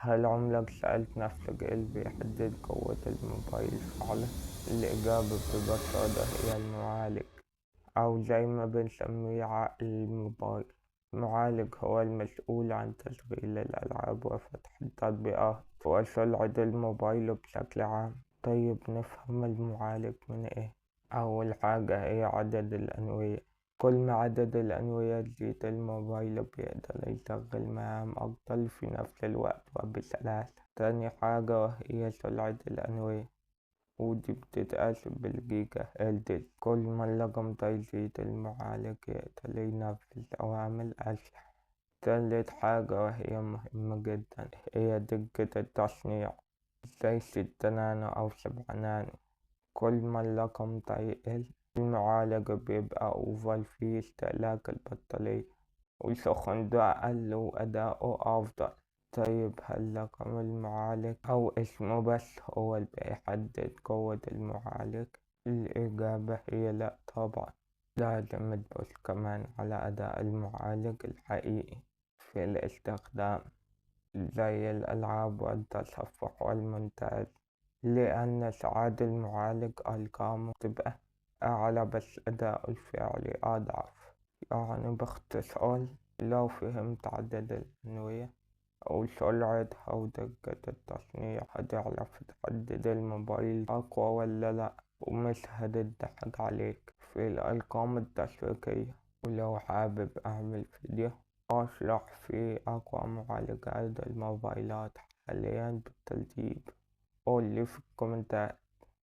هل عمرك سألت نفسك إيه اللي بيحدد قوة الموبايل فعلا؟ الإجابة ببساطة هي المعالج، أو زي ما بنسميه عقل الموبايل. المعالج هو المسؤول عن تشغيل الألعاب وفتح التطبيقات وسرعة الموبايل بشكل عام. طيب، نفهم المعالج من إيه؟ أول حاجة هي عدد الأنوية. كل ما عدد الأنوية يزيد، الموبايل بيقدر يشغل مهام أكتر في نفس الوقت وبسلاسة. تاني حاجة هي سرعة الأنوية، ودي بتتقاس بالجيجا هرتز. كل ما الرقم ده يزيد، المعالج يقدر ينفذ أوامر أسرع. تالت حاجة وهي مهمة جدا هي دقة التصنيع، زي 6 نانو أو 7 نانو. كل ما الرقم ده يقل، المعالج بيبقى أوفر فيه استهلاك البطارية، وسخن ده أقل وأداؤه أفضل. طيب، هل رقم المعالج أو اسمه بس هو اللي بيحدد قوة المعالج؟ الإجابة هي لأ طبعا، لازم تبص كمان على أداء المعالج الحقيقي في الاستخدام، زي الألعاب والتصفح والمونتاج، لأن ساعات المعالج أرقامه تبقى أعلى بس أداؤه الفعلي أضعف. يعني باختصار، لو فهمت عدد الأنوية أو سرعة أو دقة التصنيع، هتعرف تحدد الموبايل أقوى ولا لأ، ومش هتضحك عليك في الأرقام التسويقية. ولو حابب أعمل فيديو أشرح فيه أقوى معالجات الموبايلات حاليا بالترتيب، قولي في الكومنتات.